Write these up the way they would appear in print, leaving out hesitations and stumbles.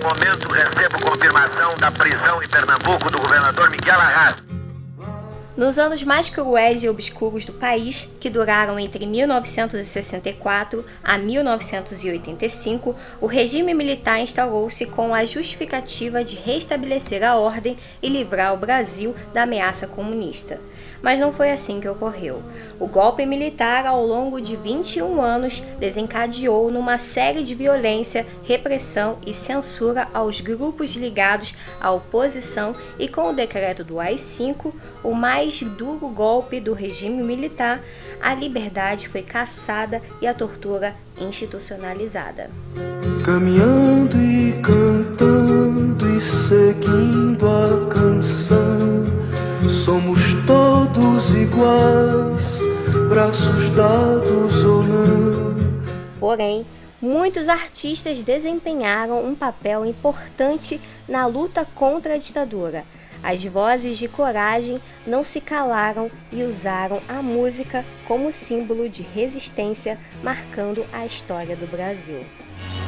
momento, recebo confirmação da prisão em Pernambuco do governador Miguel Arraes. Nos anos mais cruéis e obscuros do país, que duraram entre 1964 a 1985, o regime militar instaurou-se com a justificativa de restabelecer a ordem e livrar o Brasil da ameaça comunista. Mas não foi assim que ocorreu. O golpe militar, ao longo de 21 anos, desencadeou numa série de violência, repressão e censura aos grupos ligados à oposição e, com o decreto do AI-5, o mais duro golpe do regime militar, a liberdade foi cassada e a tortura institucionalizada. Caminhando e cantando e seguindo a canção, somos todos iguais, braços dados ou não. Porém, muitos artistas desempenharam um papel importante na luta contra a ditadura. As vozes de coragem não se calaram e usaram a música como símbolo de resistência, marcando a história do Brasil.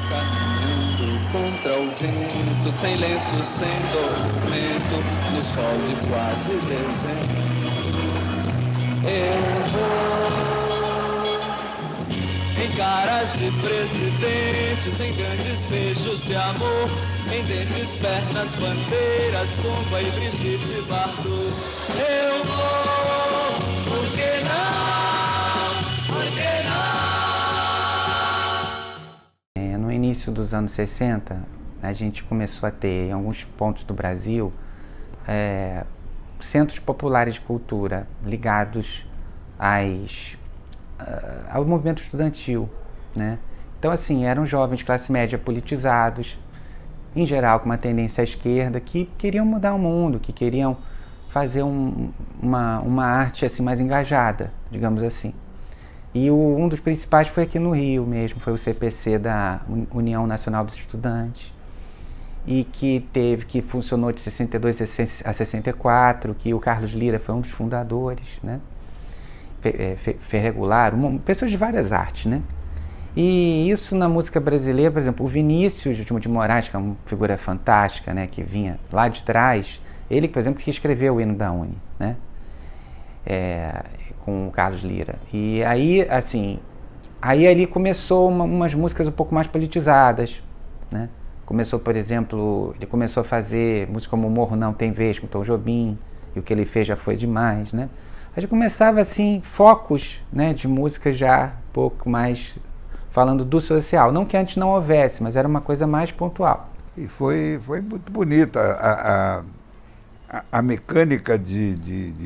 Caminhando contra o vento, sem lenço, sem documento, no sol de quase dezembro. Eu vou em caras de presidentes, em grandes beijos de amor, em dentes, pernas, bandeiras, bomba e Brigitte Bardot. Eu vou, por que não? Por que não? No início dos anos 60, a gente começou a ter, em alguns pontos do Brasil, centros populares de cultura ligados ao movimento estudantil, né? Então, assim, eram jovens de classe média politizados, em geral com uma tendência à esquerda, que queriam mudar o mundo, que queriam fazer uma arte assim, mais engajada, digamos assim. E um dos principais foi aqui no Rio mesmo, foi o CPC da União Nacional dos Estudantes, e que funcionou de 62 a 64, que o Carlos Lyra foi um dos fundadores, né? Ferregular, pessoas de várias artes, né? E isso na música brasileira, por exemplo, o Vinícius de Moraes, que é uma figura fantástica, né, que vinha lá de trás, ele, por exemplo, que escreveu o hino da Uni, né, com o Carlos Lyra. E aí, assim, ali começou umas músicas um pouco mais politizadas, né? Começou, por exemplo, ele começou a fazer música como O Morro Não Tem Vez, com Tom Jobim, e o que ele fez já foi demais, né? A gente começava, assim, focos, né, de música já um pouco mais falando do social. Não que antes não houvesse, mas era uma coisa mais pontual. E foi muito bonita a mecânica de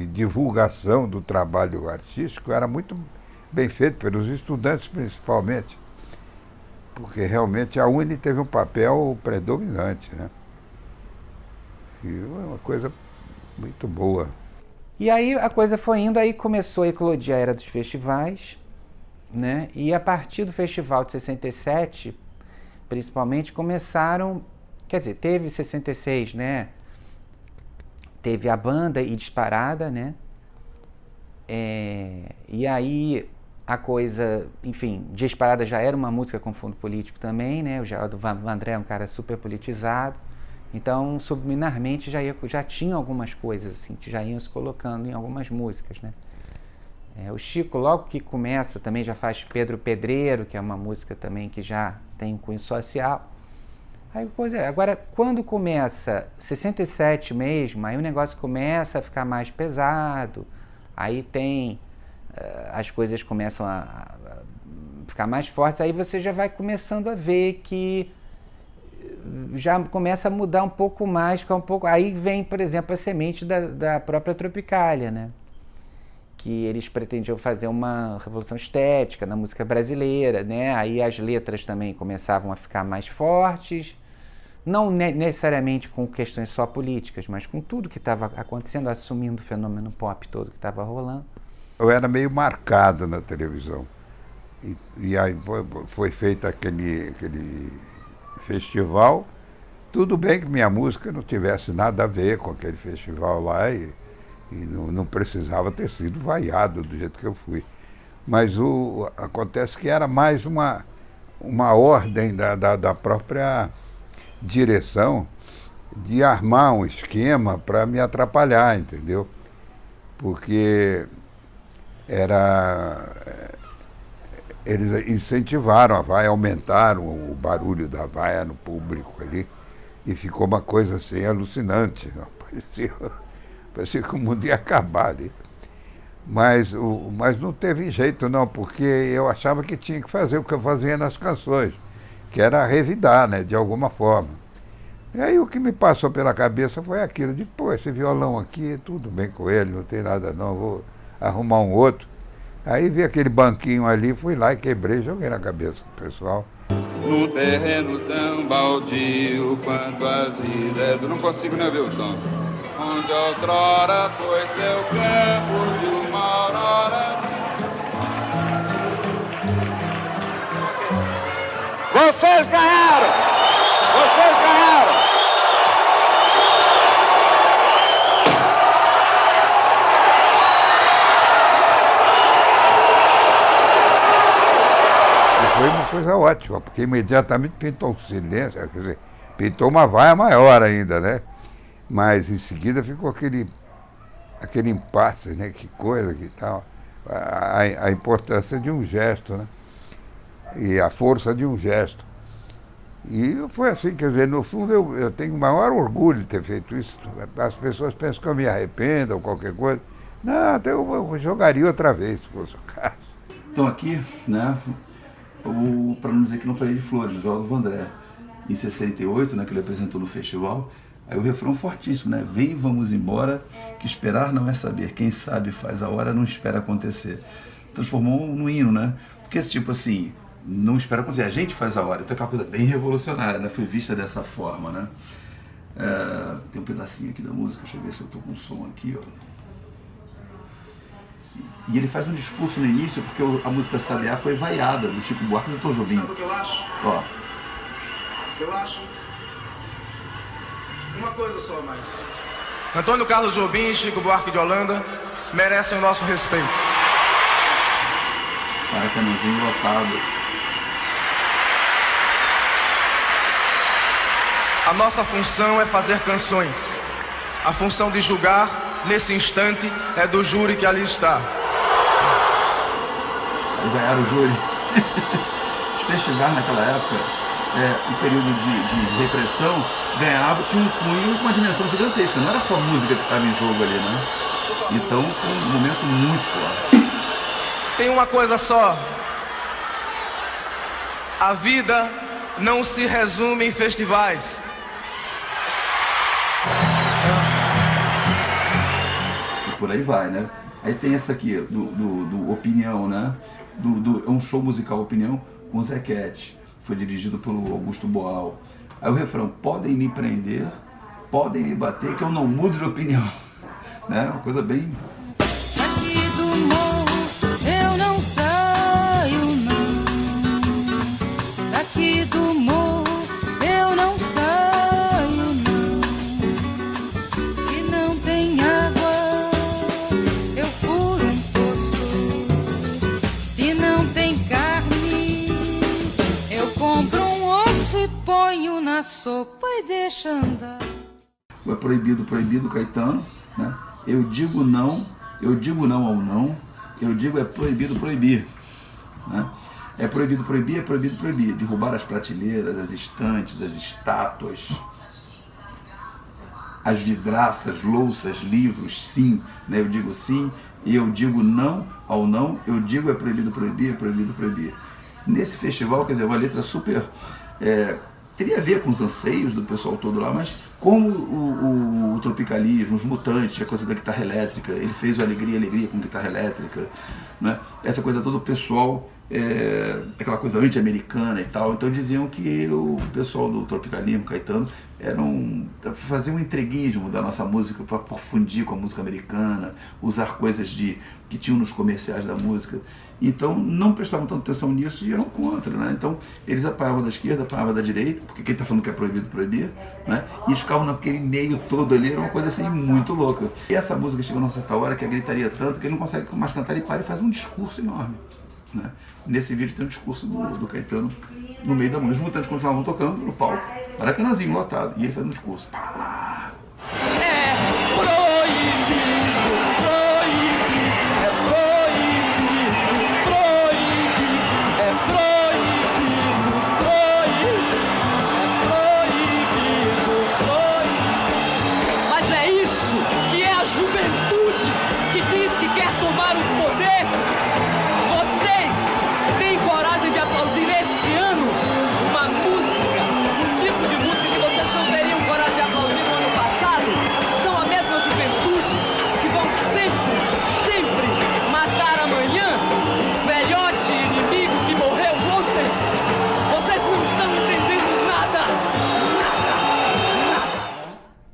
divulgação do trabalho artístico, era muito bem feita pelos estudantes, principalmente, porque realmente a Uni teve um papel predominante, né? E é uma coisa muito boa. E aí a coisa foi indo, aí começou a eclodir a era dos festivais, né? E a partir do festival de 67, principalmente, começaram, quer dizer, teve 66, né? Teve a banda e Disparada, né? E aí a coisa, enfim, Disparada já era uma música com fundo político também, né? O Geraldo Vandré é um cara super politizado. Então, subliminarmente, já tinha algumas coisas assim, que já iam se colocando em algumas músicas, né? O Chico, logo que começa, também já faz Pedro Pedreiro, que é uma música também que já tem um cunho social. Aí, agora, quando começa 67 mesmo, aí o negócio começa a ficar mais pesado, aí tem, as coisas começam a ficar mais fortes, aí você já vai começando a ver que já começa a mudar um pouco mais, ficar um pouco. Aí vem, por exemplo, a semente da própria Tropicália, né? Que eles pretendiam fazer uma revolução estética na música brasileira, né? Aí as letras também começavam a ficar mais fortes, não necessariamente com questões só políticas, mas com tudo que estava acontecendo, assumindo o fenômeno pop todo que estava rolando. Eu era meio marcado na televisão. E aí foi feito aquele festival. Tudo bem que minha música não tivesse nada a ver com aquele festival lá e não precisava ter sido vaiado do jeito que eu fui. Mas acontece que era mais uma ordem da própria direção de armar um esquema para me atrapalhar, entendeu? Porque eles incentivaram a vaia, aumentaram o barulho da vaia no público ali, e ficou uma coisa assim alucinante. Parecia que o mundo ia acabar ali. Mas não teve jeito não, porque eu achava que tinha que fazer o que eu fazia nas canções, que era revidar, né, de alguma forma. E aí o que me passou pela cabeça foi aquilo de, pô, esse violão aqui, tudo bem com ele, não tem nada não, vou arrumar um outro. Aí vi aquele banquinho ali, fui lá e quebrei, joguei na cabeça do pessoal. No terreno tão baldio quanto a vida, eu não consigo nem ver o tom. Onde outrora foi seu campo de uma aurora. Vocês ganharam! Vocês ganharam! E foi uma coisa ótima, porque imediatamente pintou um silêncio, quer dizer, pintou uma vaia maior ainda, né? Mas em seguida ficou aquele impasse, né? Que coisa, que tal. A importância de um gesto, né? E a força de um gesto. E foi assim, quer dizer, no fundo eu tenho o maior orgulho de ter feito isso. As pessoas pensam que eu me arrependo ou qualquer coisa. Não, até eu jogaria outra vez, se fosse o caso. Então aqui, né, para não dizer que não falei de Flores, o João Vandré, em 68, né, que ele apresentou no festival. Aí o refrão fortíssimo, né? Vem, vamos embora, que esperar não é saber. Quem sabe faz a hora, não espera acontecer. Transformou no hino, né? Porque esse tipo assim, não espera acontecer, a gente faz a hora. Então é aquela coisa bem revolucionária, né? Foi vista dessa forma, né? Tem um pedacinho aqui da música, deixa eu ver se eu tô com o som aqui, ó. E ele faz um discurso no início, porque a música Sabiá foi vaiada, do Chico Buarque e do Tom Jobim. Sabe o que eu acho? Ó. Eu acho uma coisa só mais. Antônio Carlos Jobim e Chico Buarque de Holanda merecem o nosso respeito. Maracanãzinho lotado. A nossa função é fazer canções. A função de julgar, nesse instante, é do júri que ali está. Aí ganharam o júri. Os festivais naquela época, um período de repressão, ganhava, tinha um cunho com uma dimensão gigantesca. Não era só música que estava em jogo ali, né? Então foi um momento muito forte. Tem uma coisa só. A vida não se resume em festivais. E por aí vai, né? Aí tem essa aqui, do Opinião, né? É um show musical Opinião com o Zequete. Foi dirigido pelo Augusto Boal. Aí o refrão, podem me prender, podem me bater, que eu não mudo de opinião. Né? Uma coisa bem... Aqui do morro eu não saio não. Daqui do morro eu não saio não. Se não tem água eu furo um poço. Se não tem carne eu compro um osso e ponho na sopa e deixa andar. É proibido, proibido, Caetano, né? Eu digo não ao não, eu digo é proibido proibir, né? É proibido proibir, é proibido proibir. Derrubar as prateleiras, as estantes, as estátuas, as vidraças, louças, livros, sim, né? Eu digo sim, e eu digo não ao não, eu digo é proibido proibir, é proibido proibir. Nesse festival, quer dizer, uma letra super... teria a ver com os anseios do pessoal todo lá, mas como o tropicalismo, os Mutantes, a coisa da guitarra elétrica, ele fez o Alegria, Alegria com guitarra elétrica, né? Essa coisa toda, o pessoal, aquela coisa anti-americana e tal, então diziam que o pessoal do tropicalismo, Caetano, fazia um entreguismo da nossa música para fundir com a música americana, usar coisas que tinham nos comerciais da música. Então não prestavam tanta atenção nisso e eram contra, né? Então eles apoiavam da esquerda, apoiavam da direita, porque quem está falando que é proibido proibir, né? E eles ficavam naquele meio todo ali, era uma coisa assim muito louca. E essa música chegou numa certa hora que gritaria tanto que ele não consegue mais cantar, ele para e faz um discurso enorme. né? Nesse vídeo tem um discurso do Caetano no meio da música. Os Mutantes continuavam tocando no palco, Maracanãzinho lotado, e ele fazendo um discurso. Pá!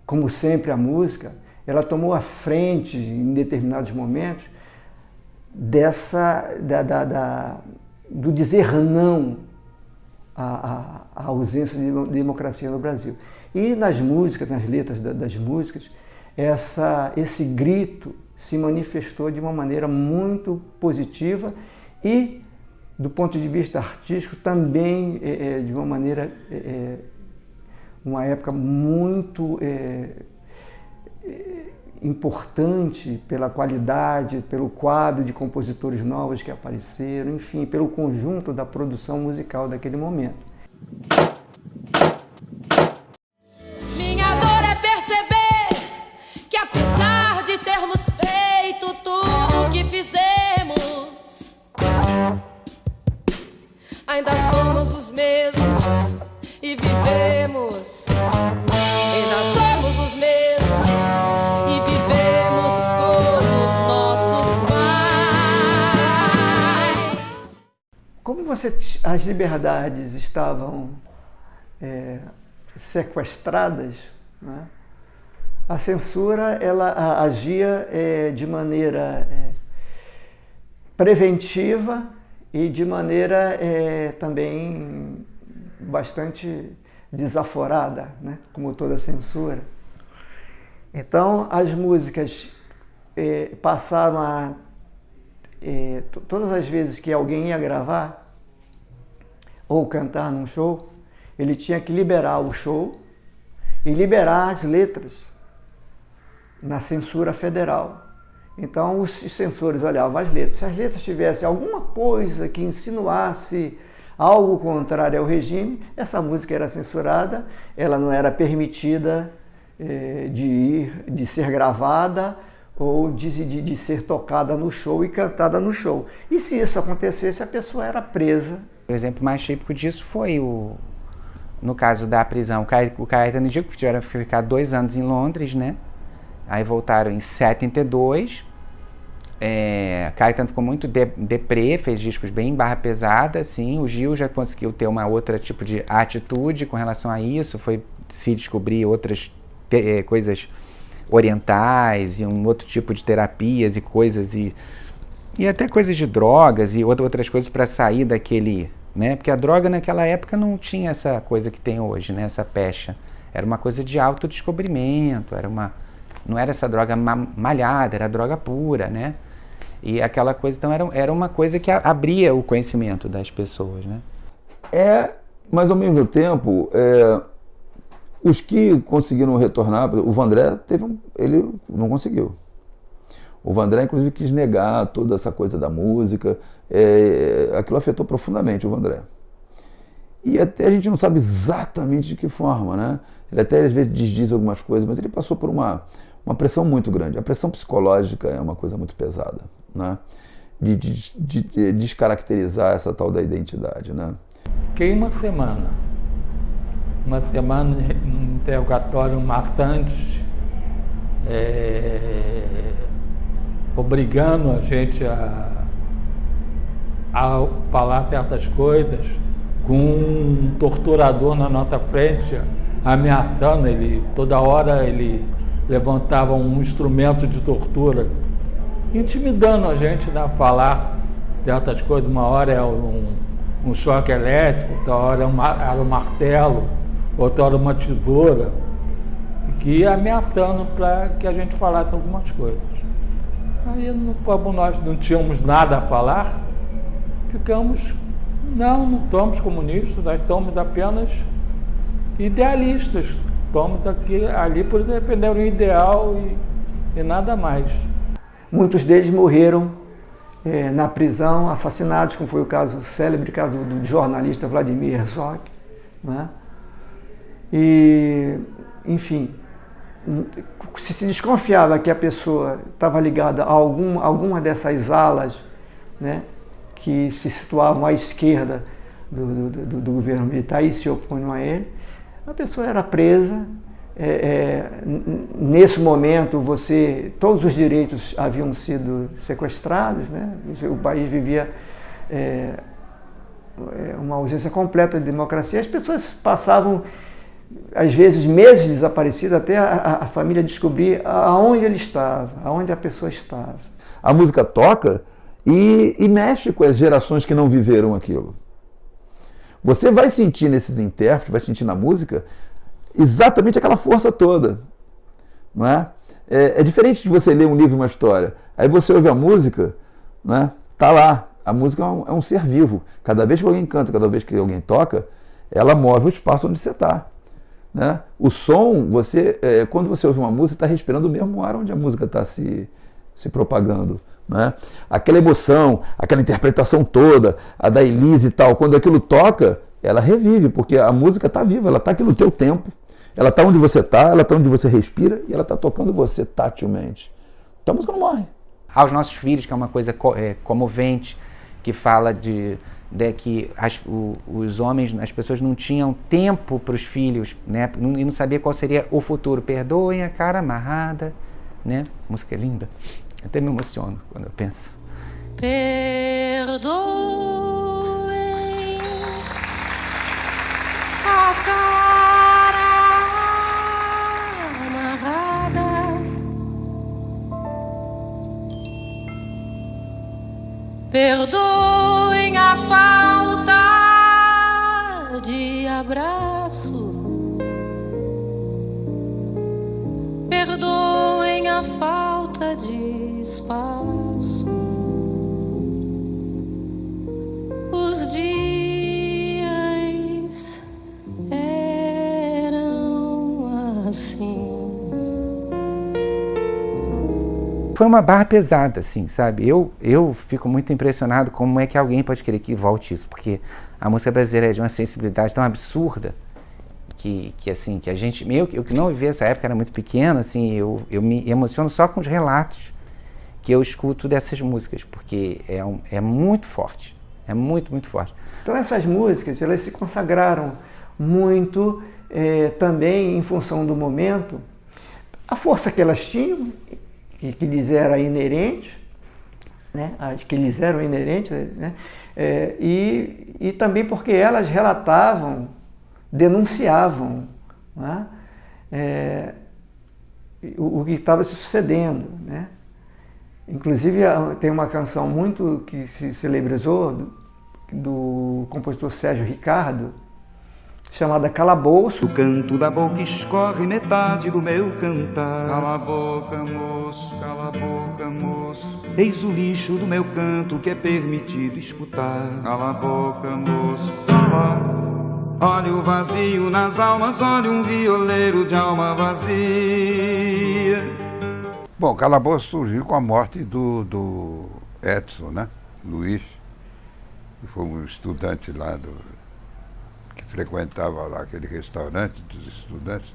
Como sempre, a música, ela tomou a frente, em determinados momentos, do dizer não à ausência de democracia no Brasil. E nas músicas, nas letras das músicas, esse grito se manifestou de uma maneira muito positiva e, do ponto de vista artístico, também de uma maneira... uma época muito importante pela qualidade, pelo quadro de compositores novos que apareceram, enfim, pelo conjunto da produção musical daquele momento. Minha dor é perceber que, apesar de termos feito tudo o que fizemos, ainda somos os mesmos e vivemos. Ainda somos os mesmos e vivemos como os nossos pais. Como as liberdades estavam sequestradas, né? A censura ela agia de maneira preventiva e de maneira também bastante desaforada, né? Como toda censura. Então, as músicas passaram a... todas as vezes que alguém ia gravar ou cantar num show, ele tinha que liberar o show e liberar as letras na censura federal. Então, os censores olhavam as letras. Se as letras tivessem alguma coisa que insinuasse algo contrário ao regime, essa música era censurada, ela não era permitida de ser gravada ou de ser tocada no show e cantada no show. E se isso acontecesse, a pessoa era presa. O exemplo mais típico disso foi no caso da prisão, o Caetano e Dico tiveram que ficar 2 anos em Londres, né? Aí voltaram em 72. Caetano ficou muito deprê, fez discos bem barra pesada, assim. O Gil já conseguiu ter uma outra tipo de atitude com relação a isso, foi se descobrir outras coisas orientais e um outro tipo de terapias e coisas e até coisas de drogas e outras coisas para sair daquele, né? Porque a droga naquela época não tinha essa coisa que tem hoje, né? Essa pecha. Era uma coisa de autodescobrimento, não era essa droga malhada, era droga pura, né? E aquela coisa, então, era uma coisa que abria o conhecimento das pessoas, né? Mas ao mesmo tempo, os que conseguiram retornar, o Vandré ele não conseguiu. O Vandré, inclusive, quis negar toda essa coisa da música, aquilo afetou profundamente o Vandré. E até a gente não sabe exatamente de que forma, né? Ele até às vezes diz algumas coisas, mas ele passou por uma pressão muito grande. A pressão psicológica é uma coisa muito pesada, né? De descaracterizar essa tal da identidade, né? Fiquei uma semana num interrogatório maçante, obrigando a gente a falar certas coisas, com um torturador na nossa frente, ameaçando. Toda hora ele levantava um instrumento de tortura, intimidando a gente a falar certas coisas. Uma hora é um choque elétrico, outra hora era um martelo, outra hora uma tesoura, que ia ameaçando para que a gente falasse algumas coisas. Aí, como nós não tínhamos nada a falar, ficamos, não somos comunistas, nós somos apenas idealistas, estamos ali por defender um ideal e nada mais. Muitos deles morreram na prisão, assassinados, como foi o célebre caso do jornalista Vladimir Herzog, né? E, enfim, se desconfiava que a pessoa estava ligada a alguma dessas alas, né, que se situavam à esquerda do governo militar e se opunham a ele, a pessoa era presa. Nesse momento, todos os direitos haviam sido sequestrados, né? O país vivia uma ausência completa de democracia. As pessoas passavam, às vezes, meses desaparecidas até a família descobrir aonde ele estava, aonde a pessoa estava. A música toca e mexe com as gerações que não viveram aquilo. Você vai sentir nesses intérpretes, vai sentir na música exatamente aquela força toda, não é? É diferente de você ler um livro, uma história. Aí você ouve a música, não é? Tá lá. A música é um ser vivo. Cada vez que alguém canta, cada vez que alguém toca, ela move o espaço onde você está, né? O som, quando você ouve uma música, está respirando o mesmo ar onde a música está se propagando, né? Aquela emoção, aquela interpretação toda, a da Elise e tal, quando aquilo toca, ela revive, porque a música está viva, ela está aqui no teu tempo. Ela está onde você está, ela está onde você respira e ela está tocando você tatilmente. Então a música não morre. Aos nossos filhos, que é uma coisa comovente, que fala de que os homens, as pessoas não tinham tempo para os filhos, né? E não sabia qual seria o futuro. Perdoem a cara amarrada, né? Música linda. Até me emociono quando eu penso. Perdoem a cara amarrada, perdoem a falta de abraço, perdoem a falta de espaço. Os dias eram assim. Foi uma barra pesada, assim, sabe? Eu fico muito impressionado como é que alguém pode querer que volte isso, porque a música brasileira é de uma sensibilidade tão absurda que a gente... Eu que não vivi essa época, era muito pequeno, assim, eu me emociono só com os relatos que eu escuto dessas músicas, porque é muito forte, é muito, muito forte. Então essas músicas, elas se consagraram muito também em função do momento, a força que elas tinham, que lhes era inerente, né? Que lhes eram inerentes, né? E também porque elas relatavam, denunciavam, né? O que estava se sucedendo, né? Inclusive tem uma canção muito que se celebrizou do compositor Sérgio Ricardo, chamada Calabouço. Do canto da boca escorre metade do meu cantar. Cala a boca, moço, cala a boca, moço. Eis o lixo do meu canto que é permitido escutar. Cala a boca, moço, cala. Olha o vazio nas almas, olha um violeiro de alma vazia. Bom, Calabouço surgiu com a morte do Edson, né? Luiz, que foi um estudante lá que frequentava lá aquele restaurante dos estudantes,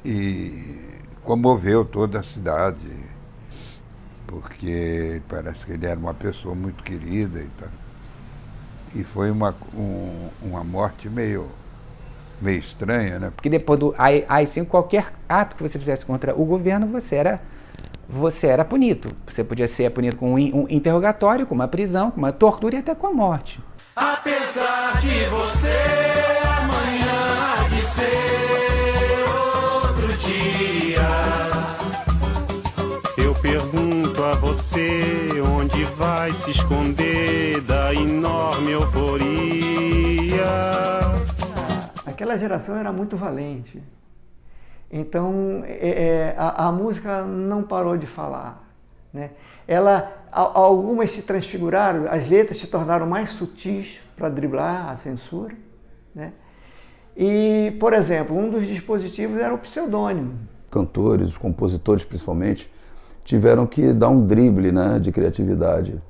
e comoveu toda a cidade, porque parece que ele era uma pessoa muito querida e tal. E foi uma morte meio estranha, né? Porque depois do AI-5, qualquer ato que você fizesse contra o governo, você era punido. Você podia ser punido com um interrogatório, com uma prisão, com uma tortura e até com a morte. Apesar de você, amanhã há de ser outro dia. Eu pergunto a você onde vai se esconder da enorme euforia. Aquela geração era muito valente. Então a música não parou de falar, né? Algumas se transfiguraram, as letras se tornaram mais sutis para driblar a censura, né? E, por exemplo, um dos dispositivos era o pseudônimo. Cantores, os compositores principalmente, tiveram que dar um drible, né, de criatividade.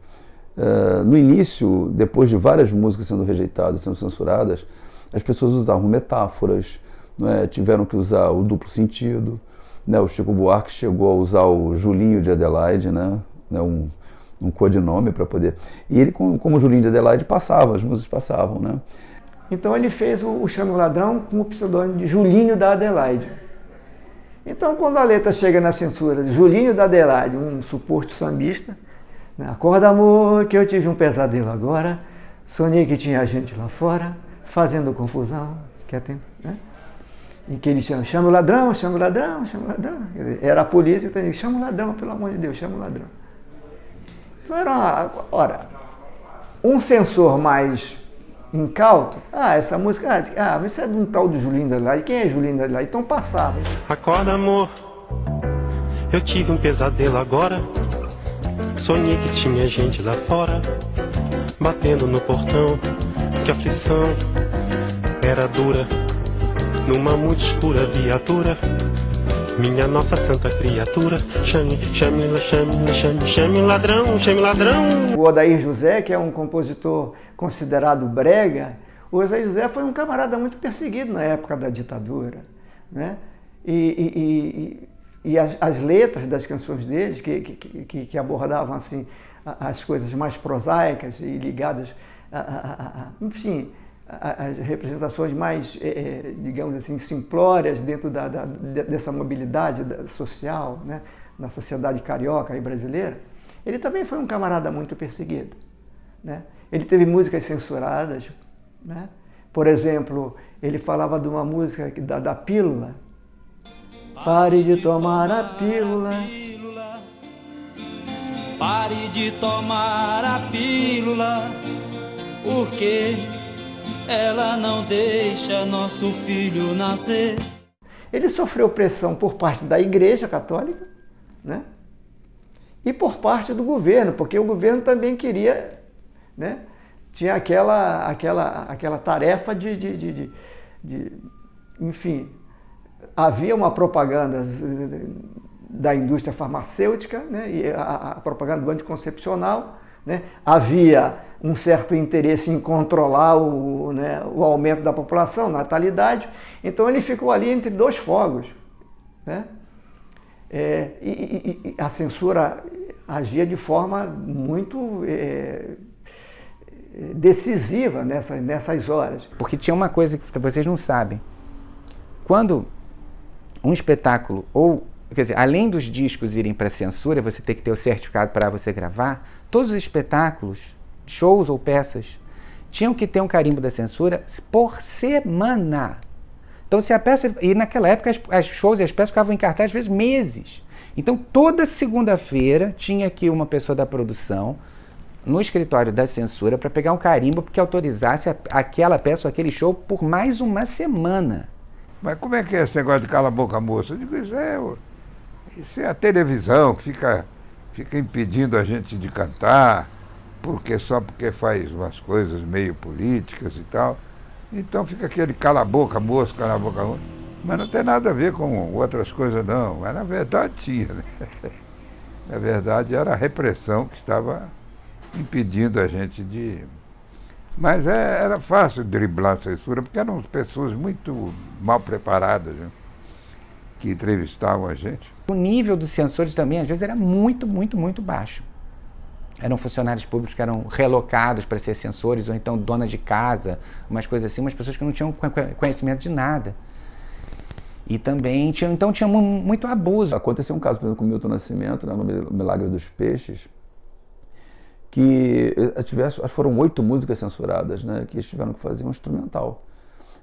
No início, depois de várias músicas sendo rejeitadas, sendo censuradas, as pessoas usavam metáforas, né, tiveram que usar o duplo sentido, né, o Chico Buarque chegou a usar o Julinho de Adelaide, né, um codinome para poder... E ele, como Julinho de Adelaide, passava, as músicas passavam, né? Então ele fez o Chame o Ladrão com o pseudônimo de Julinho da Adelaide. Então, quando a letra chega na censura de Julinho da Adelaide, um suposto sambista, né, acorda amor que eu tive um pesadelo agora, sonhei que tinha gente lá fora, fazendo confusão, né? Em que ele chama o ladrão, chama o ladrão, chama o ladrão. Era a polícia, então ele chama o ladrão, pelo amor de Deus, chama o ladrão. Então ora, um censor mais incauto, essa música, mas isso é de um tal de Julinho da Adelaide, quem é Julinho da Adelaide? Então passava. Acorda amor, eu tive um pesadelo agora, sonhei que tinha gente lá fora, batendo no portão, que aflição era dura, numa muito escura viatura, minha nossa santa criatura, chame o ladrão, chame o ladrão. O Odair José, que é um compositor considerado brega, o Odair José foi um camarada muito perseguido na época da ditadura, né? E as letras das canções deles, que abordavam assim, as coisas mais prosaicas e ligadas, enfim, as representações mais, digamos assim, simplórias dentro dessa mobilidade social, né, na sociedade carioca e brasileira, ele também foi um camarada muito perseguido, né? Ele teve músicas censuradas, né? Por exemplo, ele falava de uma música da pílula. Pare de tomar a pílula. Pare de tomar a pílula, porque ela não deixa nosso filho nascer. Ele sofreu pressão por parte da Igreja Católica, né? E por parte do governo, porque o governo também queria, né? Tinha aquela tarefa enfim, havia uma propaganda da indústria farmacêutica, né? E a propaganda do anticoncepcional, né? Havia um certo interesse em controlar o aumento da população, natalidade. Então ele ficou ali entre dois fogos, né? E a censura agia de forma muito decisiva nessas horas. Porque tinha uma coisa que vocês não sabem. Quando um espetáculo, quer dizer, além dos discos irem para censura, você tem que ter o certificado para você gravar, todos os espetáculos, shows ou peças, tinham que ter um carimbo da censura por semana. Então, se a peça... E naquela época, as shows e as peças ficavam em cartaz, às vezes, meses. Então, toda segunda-feira, tinha aqui uma pessoa da produção, no escritório da censura, para pegar um carimbo que autorizasse aquela peça ou aquele show por mais uma semana. Mas como é que é esse negócio de cala a boca, moça? Eu digo, isso é a televisão que fica impedindo a gente de cantar, só porque faz umas coisas meio políticas e tal. Então fica aquele cala a boca, moço, cala a boca, moço. Mas não tem nada a ver com outras coisas, não. Mas na verdade tinha, né? Na verdade era a repressão que estava impedindo a gente de... Mas era fácil driblar a censura, porque eram pessoas muito mal preparadas, né, que entrevistavam a gente. O nível dos censores também, às vezes, era muito, muito, muito baixo. Eram funcionários públicos que eram relocados para ser censores, ou então donas de casa, umas coisas assim, umas pessoas que não tinham conhecimento de nada. E também tinha muito abuso. Aconteceu um caso, por exemplo, com o Milton Nascimento, né, no Milagre dos Peixes, que foram 8 músicas censuradas, né, que eles tiveram que fazer um instrumental.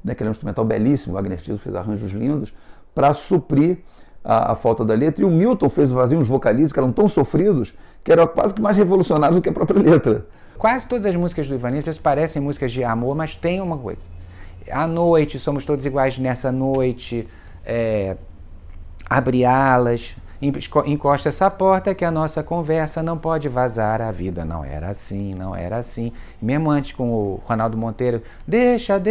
Né, que era um instrumental belíssimo, o Wagner Tiso fez arranjos lindos, para suprir a falta da letra. E o Milton fez fazer uns vocalistas que eram tão sofridos, que eram quase que mais revolucionários do que a própria letra. Quase todas as músicas do Ivanildo parecem músicas de amor, mas tem uma coisa. À noite, somos todos iguais nessa noite, abre alas. encosta essa porta que a nossa conversa não pode vazar, a vida não era assim, não era assim. Mesmo antes com o Ronaldo Monteiro, deixa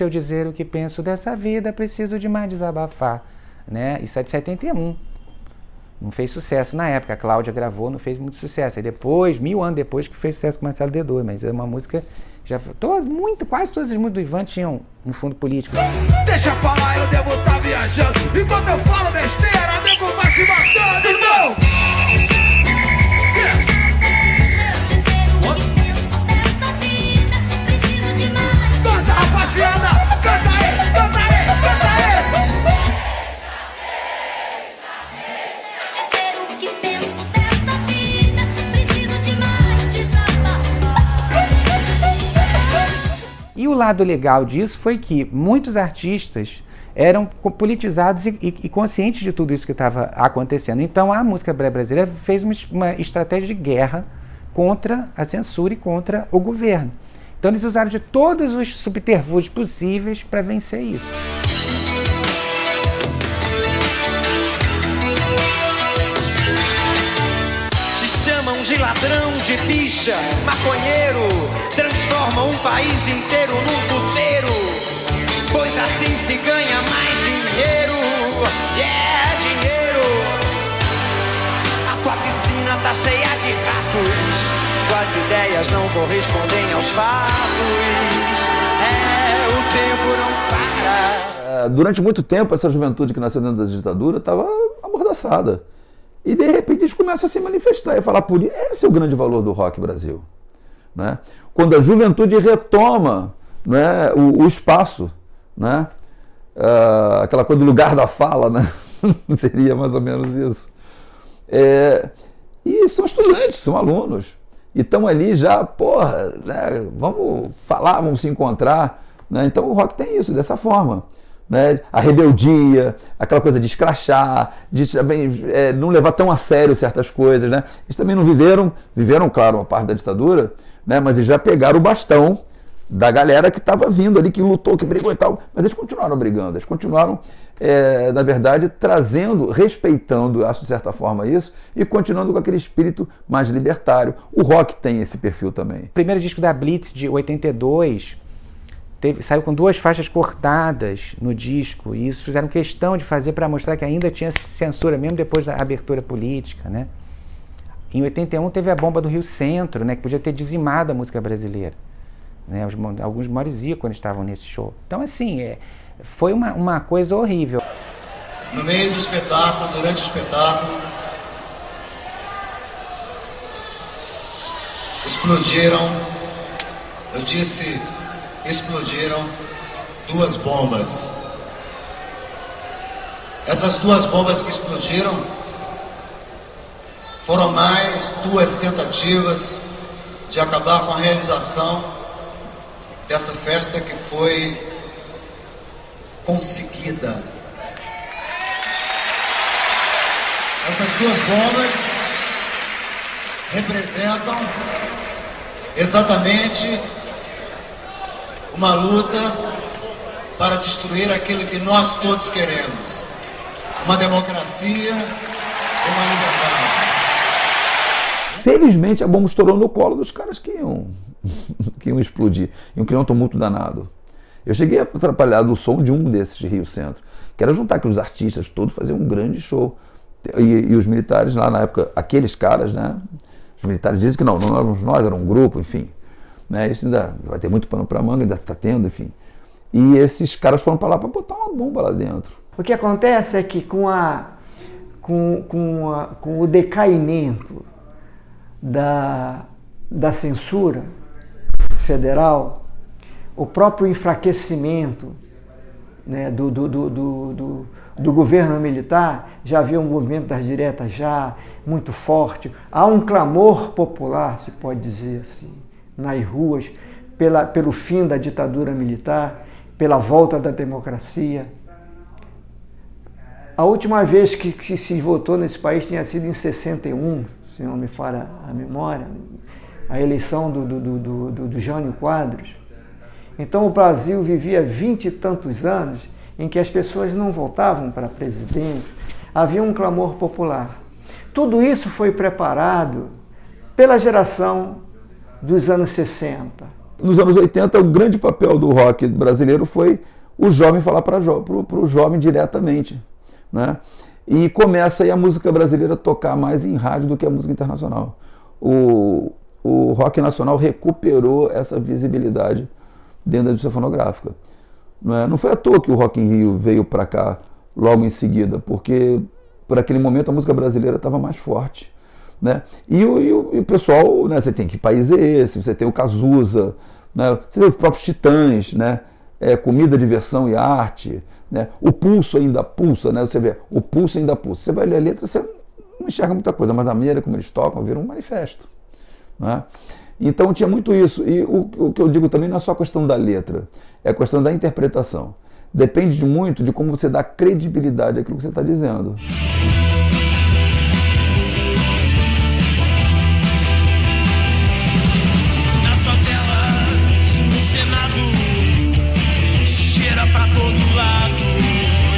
eu dizer o que penso dessa vida, preciso de mais desabafar, né? Isso é de 71. Não fez sucesso na época, a Cláudia gravou, não fez muito sucesso. Aí depois, 1000 anos depois, que fez sucesso com Marcelo D2, mas é uma música... quase todas as músicas do Ivan tinham um fundo político. Deixa eu falar, eu devo estar viajando. Enquanto eu falo besteira, devo vai se matando, irmão. Canta, rapaziada, canta aí, canta aí, canta aí. E o lado legal disso foi que muitos artistas eram politizados e conscientes de tudo isso que estava acontecendo. Então a música brasileira fez uma estratégia de guerra contra a censura e contra o governo. Então eles usaram de todos os subterfúgios possíveis para vencer isso. De ladrão, de bicha, maconheiro, transforma um país inteiro num puteiro, pois assim se ganha mais dinheiro, dinheiro. A tua piscina tá cheia de ratos, tuas ideias não correspondem aos fatos, o tempo não para. Durante muito tempo, essa juventude que nasceu dentro da ditadura estava amordaçada. E de repente eles começam a se manifestar e falar por isso. Esse é o grande valor do rock Brasil, né? Quando a juventude retoma, né, o espaço, né? Aquela coisa do lugar da fala, né? Seria mais ou menos isso. E são estudantes, são alunos. E estão ali já, né, vamos falar, vamos se encontrar, né? Então o rock tem isso, dessa forma. Né, a rebeldia, aquela coisa de escrachar, de também não levar tão a sério certas coisas, né? Eles também não viveram, claro, uma parte da ditadura, né? Mas eles já pegaram o bastão da galera que estava vindo ali, que lutou, que brigou e tal, mas eles continuaram brigando, eles continuaram, na verdade, trazendo, respeitando, acho de certa forma isso, e continuando com aquele espírito mais libertário. O rock tem esse perfil também. O primeiro disco da Blitz, de 82... saiu com 2 faixas cortadas no disco, e isso fizeram questão de fazer para mostrar que ainda tinha censura, mesmo depois da abertura política, né? Em 81 teve a bomba do Rio Centro, né, que podia ter dizimado a música brasileira, né? Alguns maiores ícones estavam nesse show. Então, assim, foi uma coisa horrível. No meio do espetáculo, durante o espetáculo, explodiram 2 bombas. Essas 2 bombas que explodiram foram mais 2 tentativas de acabar com a realização dessa festa que foi conseguida. Essas 2 bombas representam exatamente uma luta para destruir aquilo que nós todos queremos: uma democracia e uma liberdade. Felizmente a bomba estourou no colo dos caras que iam explodir, iam criar um tumulto danado. Eu cheguei atrapalhado o som de um desses de Rio Centro, que era juntar aqueles artistas todos, fazer um grande show. E os militares lá na época, aqueles caras, né? Os militares dizem que não éramos nós, era um grupo, enfim. Né, isso ainda vai ter muito pano para manga, ainda está tendo, enfim. E esses caras foram para lá para botar uma bomba lá dentro. O que acontece é que com o decaimento da censura federal, o próprio enfraquecimento, né, do governo militar, já havia um movimento das diretas já muito forte. Há um clamor popular, se pode dizer assim, nas ruas, pelo fim da ditadura militar, pela volta da democracia. A última vez que se votou nesse país tinha sido em 61, se não me falha a memória, a eleição do Jânio Quadros. Então o Brasil vivia 20 e tantos anos em que as pessoas não votavam para presidente, havia um clamor popular. Tudo isso foi preparado pela geração dos anos 60. Nos anos 80, o grande papel do rock brasileiro foi o jovem falar para o jovem diretamente, né? E começa aí a música brasileira a tocar mais em rádio do que a música internacional. O rock nacional recuperou essa visibilidade dentro da indústria fonográfica. Não foi à toa que o Rock in Rio veio para cá logo em seguida, porque por aquele momento a música brasileira estava mais forte, né? E o pessoal, né, você tem Que País é Esse? Você tem o Cazuza, né? Você tem os próprios Titãs, né? Comida, Diversão e Arte, né? O Pulso ainda pulsa, né? Você vê, o Pulso ainda pulsa. Você vai ler a letra, você não enxerga muita coisa, mas a maneira como eles tocam vira um manifesto, né? Então tinha muito isso. E o que eu digo também não é só a questão da letra, é a questão da interpretação. Depende muito de como você dá credibilidade àquilo que você está dizendo. Na favela, no Senado, cheira pra todo lado.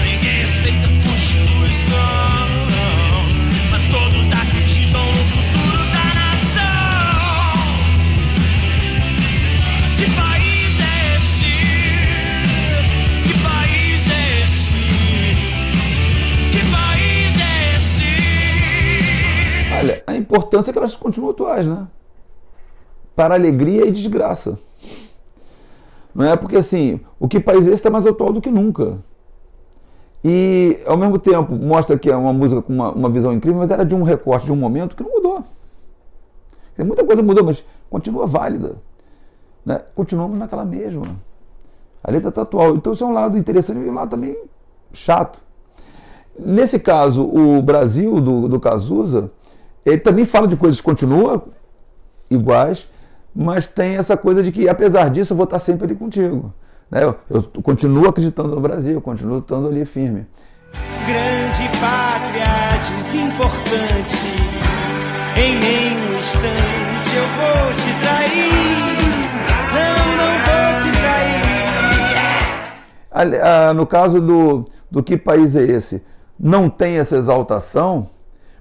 Ninguém respeita a Constituição, mas todos acreditam no futuro da nação. Que país é esse? Que país é esse? Que país é esse? Olha, a importância é que elas continuam atuais, né? Para alegria e desgraça. Não é porque assim, o Que País é Esse está mais atual do que nunca. E ao mesmo tempo mostra que é uma música com uma visão incrível, mas era de um recorte, de um momento que não mudou. Muita coisa mudou, mas continua válida, né? Continuamos naquela mesma. A letra está atual. Então isso é um lado interessante e um lado também chato. Nesse caso, o Brasil, do Cazuza, ele também fala de coisas que continuam iguais, mas tem essa coisa de que, apesar disso, eu vou estar sempre ali contigo, né? Eu continuo acreditando no Brasil, eu continuo estando ali firme. Grande pátria, de importante, em nenhum instante eu vou te trair. Não vou te trair. No caso do Que País é Esse? Não tem essa exaltação,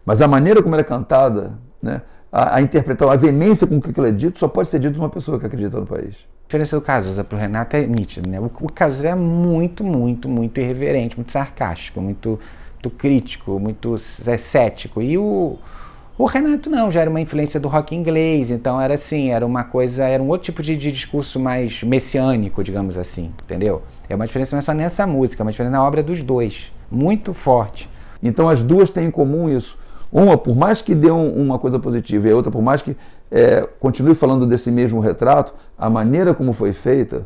mas a maneira como ela é cantada, né? A interpretação, a veemência com que aquilo é dito, só pode ser dito de uma pessoa que acredita no país. A diferença do Cazuza para o Renato é nítida, né? O Cazuza é muito irreverente, muito sarcástico, muito crítico, muito cético. E o Renato não, já era uma influência do rock inglês, então era assim, era uma coisa, era um outro tipo de discurso mais messiânico, digamos assim, entendeu? É uma diferença não é só nessa música, é uma diferença na obra dos dois, muito forte. Então as duas têm em comum isso. Uma, por mais que dê uma coisa positiva, e a outra, por mais que continue falando desse mesmo retrato, a maneira como foi feita,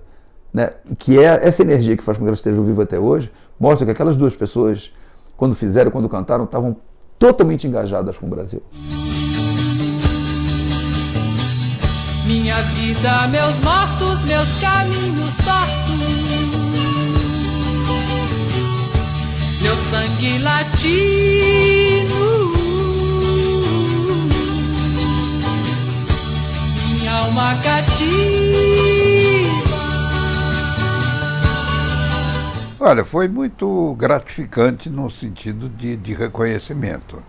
né, que é essa energia que faz com que ela esteja viva até hoje, mostra que aquelas duas pessoas, quando fizeram, quando cantaram, estavam totalmente engajadas com o Brasil. Minha vida, meus mortos, meus caminhos tortos, meu sangue latino, minha alma cativa. Olha, foi muito gratificante no sentido de reconhecimento,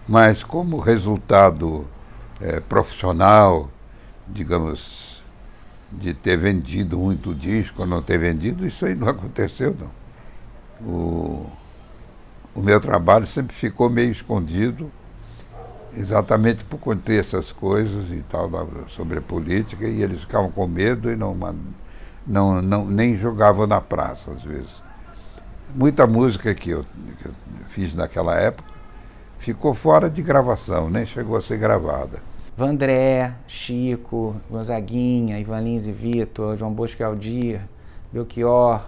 mas como resultado profissional, digamos, de ter vendido muito disco ou não ter vendido, isso aí não aconteceu, não. O meu trabalho sempre ficou meio escondido, exatamente por conter essas coisas e tal, sobre a política, e eles ficavam com medo e nem jogavam na praça, às vezes. Muita música que eu fiz naquela época ficou fora de gravação, nem chegou a ser gravada. Vandré, Chico, Gonzaguinha, Ivan Lins e Vitor, João Bosco e Aldir, Belchior,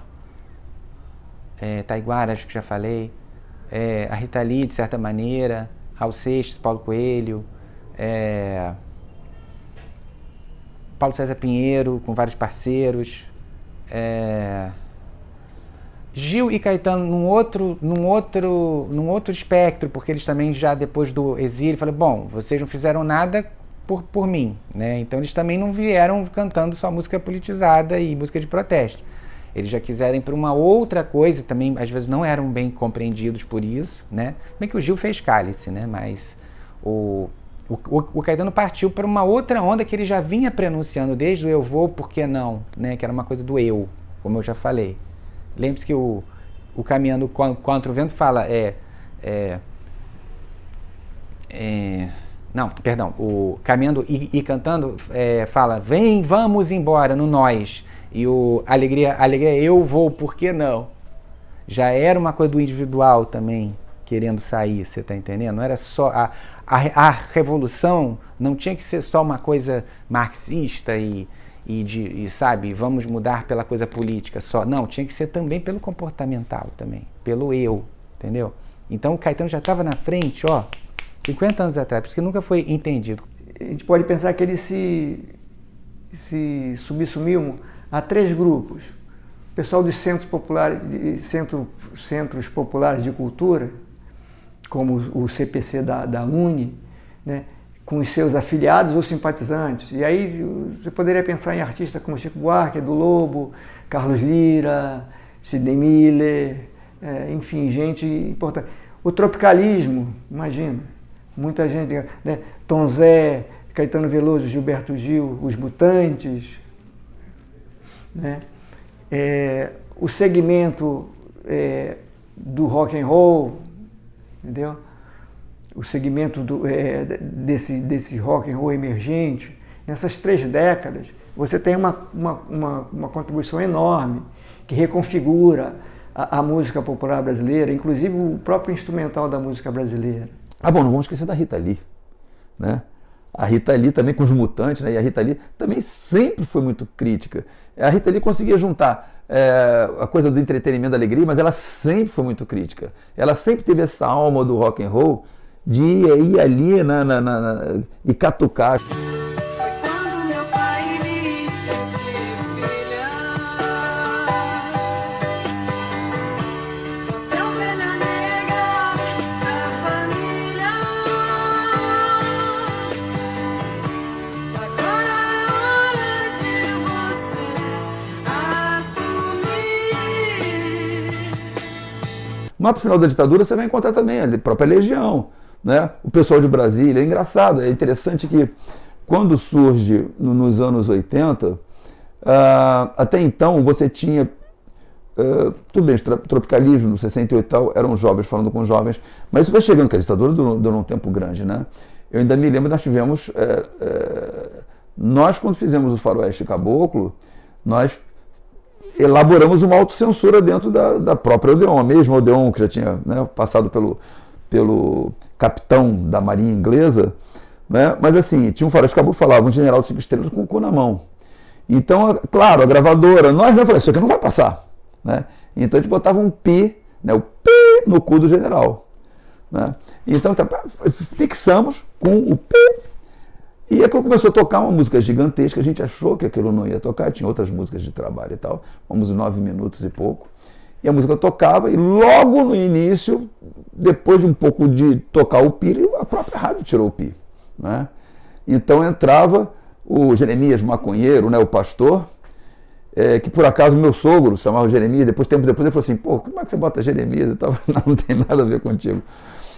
Taiguara, acho que já falei, a Rita Lee, de certa maneira, Raul Seixas, Paulo Coelho, Paulo César Pinheiro, com vários parceiros, Gil e Caetano num outro espectro, porque eles também já depois do exílio falaram, bom, vocês não fizeram nada por mim, né? Então eles também não vieram cantando só música politizada e música de protesto. Eles já quiseram ir para uma outra coisa, também às vezes não eram bem compreendidos por isso, né? Bem que o Gil fez Cálice, né? Mas o Caetano partiu para uma outra onda que ele já vinha pronunciando desde o Eu Vou, Por Que Não, né? Que era uma coisa do eu, como eu já falei. Lembre-se que o Caminhando Contra o Vento fala não, perdão, o Caminhando e Cantando fala vem, vamos embora, no nós. E o Alegria Eu Vou, Por Que Não? Já era uma coisa do individual também, querendo sair, você tá entendendo? Não era só... A revolução não tinha que ser só uma coisa marxista e sabe, vamos mudar pela coisa política só. Não, tinha que ser também pelo comportamental também, pelo eu, entendeu? Então o Caetano já estava na frente, 50 anos atrás, por isso que nunca foi entendido. A gente pode pensar que eles se subsumiam a 3 grupos. O pessoal dos centros populares de cultura, como o CPC da UNE, né, com os seus afiliados ou simpatizantes. E aí você poderia pensar em artistas como Chico Buarque, Edu Lobo, Carlos Lyra, Sidney Miller, enfim, gente importante. O tropicalismo, imagina, muita gente, né, Tom Zé, Caetano Veloso, Gilberto Gil, Os Mutantes, né? O segmento do rock and roll, entendeu? O segmento desse rock and roll emergente, nessas 3 décadas, você tem uma contribuição enorme que reconfigura a música popular brasileira, inclusive o próprio instrumental da música brasileira. Bom, não vamos esquecer da Rita Lee, né? A Rita Lee também com Os Mutantes, né? E a Rita Lee também sempre foi muito crítica. A Rita Lee conseguia juntar a coisa do entretenimento, da alegria, mas ela sempre foi muito crítica. Ela sempre teve essa alma do rock and roll de ir ali e catucar. Mas para o final da ditadura você vai encontrar também a própria Legião, né? O pessoal de Brasília. É engraçado, é interessante que quando surge nos anos 80, até então você tinha, tudo bem, tropicalismo, no 68 e tal, eram jovens falando com jovens, mas isso vai chegando, que a ditadura durou um tempo grande, né? Eu ainda me lembro, nós tivemos, nós quando fizemos o Faroeste Caboclo, nós elaboramos uma autocensura dentro da própria Odeon, a mesma Odeon que já tinha, né, passado pelo capitão da Marinha Inglesa, né? Mas assim, tinha um Faroeste Caboclo que falava um general de 5 estrelas com o cu na mão. Então, claro, a gravadora, nós não falamos, isso aqui não vai passar, né? Então a gente botava um pi, né, o pi no cu do general, né? Então fixamos com o pi. E aí quando começou a tocar uma música gigantesca, a gente achou que aquilo não ia tocar, tinha outras músicas de trabalho e tal, uma música de 9 minutos e pouco, e a música tocava, e logo no início, depois de um pouco de tocar o pi, a própria rádio tirou o pi, né? Então entrava o Jeremias Maconheiro, né, o pastor, que por acaso meu sogro chamava Jeremias, tempo depois ele falou assim, pô, como é que você bota Jeremias e tal? Não tem nada a ver contigo.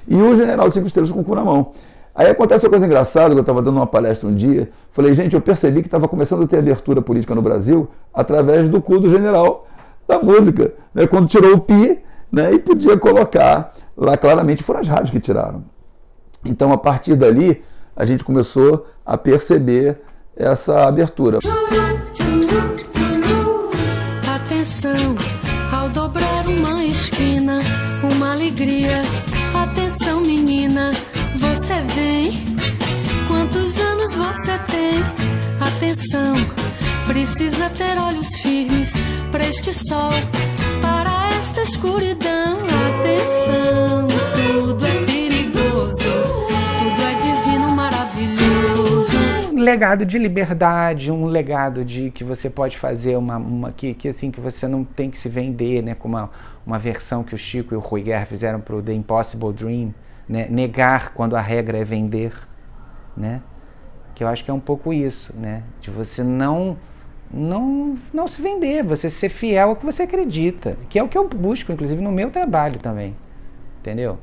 E o general de 5 estrelas com o cu na mão. Aí acontece uma coisa engraçada, que eu estava dando uma palestra um dia, falei, gente, eu percebi que estava começando a ter abertura política no Brasil através do cu do general da música, né? Quando tirou o pi, né, e podia colocar lá claramente, foram as rádios que tiraram. Então, a partir dali, a gente começou a perceber essa abertura. Atenção, ao dobrar uma esquina, uma alegria. Atenção, menina, você vem? Quantos anos você tem? Atenção, precisa ter olhos firmes para este sol, para esta escuridão. Atenção, tudo é perigoso, tudo é divino, maravilhoso. Um legado de liberdade, um legado de que você pode fazer assim, que você não tem que se vender, né, como uma versão que o Chico e o Rui Guerra fizeram para o The Impossible Dream, né, negar quando a regra é vender, né, que eu acho que é um pouco isso, né, de você não não se vender, você ser fiel ao que você acredita, que é o que eu busco, inclusive, no meu trabalho também, entendeu?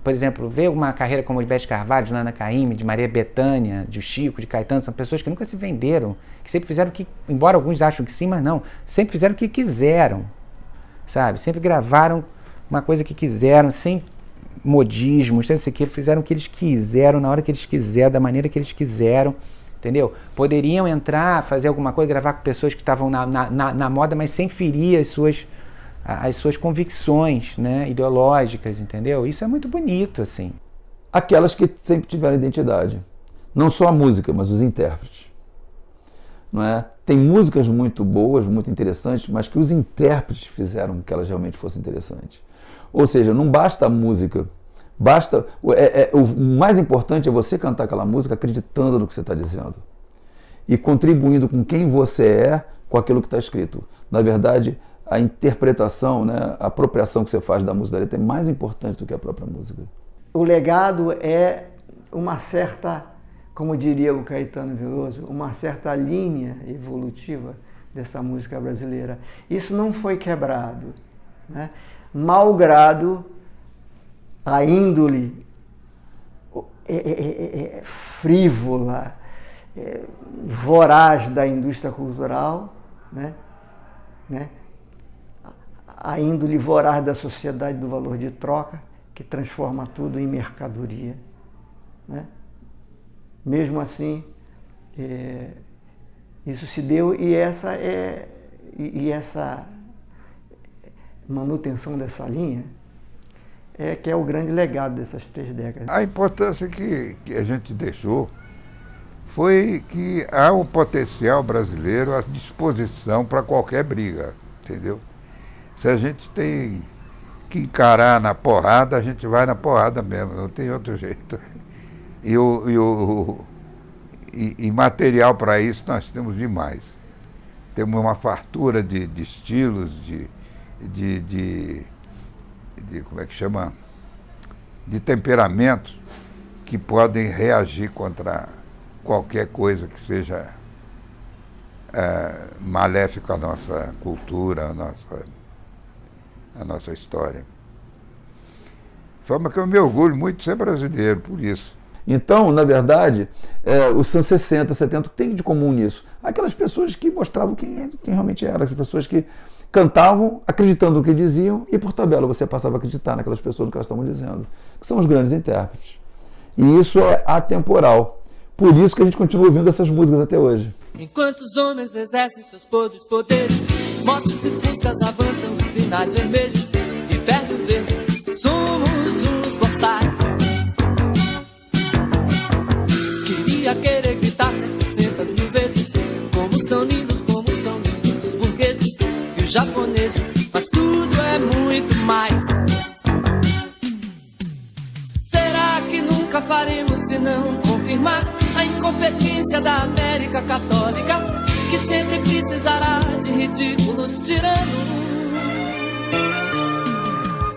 Por exemplo, ver uma carreira como de Beth Carvalho, de Nana Caymmi, de Maria Bethânia, de Chico, de Caetano, são pessoas que nunca se venderam, que sempre fizeram o que, embora alguns acham que sim, mas não, sempre fizeram o que quiseram, sabe? Sempre gravaram uma coisa que quiseram, sem modismos, sem sei o que, fizeram o que eles quiseram, na hora que eles quiseram, da maneira que eles quiseram, entendeu? Poderiam entrar, fazer alguma coisa, gravar com pessoas que estavam na moda, mas sem ferir as suas convicções, né, ideológicas, entendeu? Isso é muito bonito, assim. Aquelas que sempre tiveram identidade. Não só a música, mas os intérpretes. Não é? Tem músicas muito boas, muito interessantes, mas que os intérpretes fizeram que elas realmente fossem interessantes. Ou seja, não basta a música. O mais importante é você cantar aquela música acreditando no que você está dizendo. E contribuindo com quem você é, com aquilo que está escrito. Na verdade, a interpretação, né, a apropriação que você faz da música da letra é mais importante do que a própria música. O legado é uma certa, como diria o Caetano Veloso, uma certa linha evolutiva dessa música brasileira. Isso não foi quebrado, né? Malgrado a índole frívola, voraz da indústria cultural, né? A índole voraz da sociedade do valor de troca, que transforma tudo em mercadoria, né? Mesmo assim, isso se deu, e essa manutenção dessa linha que é o grande legado dessas 3 décadas. A importância que a gente deixou foi que há um potencial brasileiro à disposição para qualquer briga, entendeu? Se a gente tem que encarar na porrada, a gente vai na porrada mesmo, não tem outro jeito. E material para isso nós temos demais. Temos uma fartura de estilos, de como é que chama? De temperamentos que podem reagir contra qualquer coisa que seja maléfico à nossa cultura, à nossa história. De forma que eu me orgulho muito de ser brasileiro, por isso. Então, na verdade, os anos 60, 70, o que tem de comum nisso? Aquelas pessoas que mostravam quem realmente eram, as pessoas que cantavam acreditando no que diziam e, por tabela, você passava a acreditar naquelas pessoas no que elas estavam dizendo, que são os grandes intérpretes. E isso é atemporal. Por isso que a gente continua ouvindo essas músicas até hoje. Enquanto os homens exercem seus podres poderes, motos e fuscas avançam em sinais vermelhos e perdem os verdes, somos uns boçais. Queria querer gritar 700 mil vezes como são lindos os burgueses e os japoneses, mas tudo é muito mais. Será que nunca faremos senão confirmar a incompetência da América Católica, que sempre precisará de ridículos tiranos?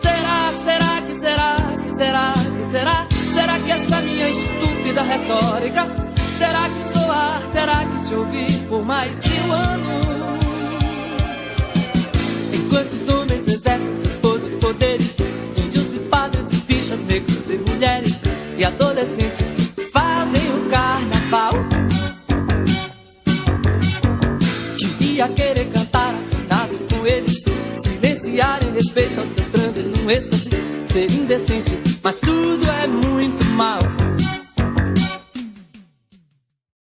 Será que esta minha estúpida retórica terá que soar, terá que se ouvir por mais de 1 ano? Enquanto os homens exercem seus podres poderes, índios e padres e bichas, negros e mulheres e adolescentes fazem o carnaval. Queria querer cantar afinado com eles, silenciar em respeito ao seu transe num êxtase, ser indecente, mas tudo é muito mal.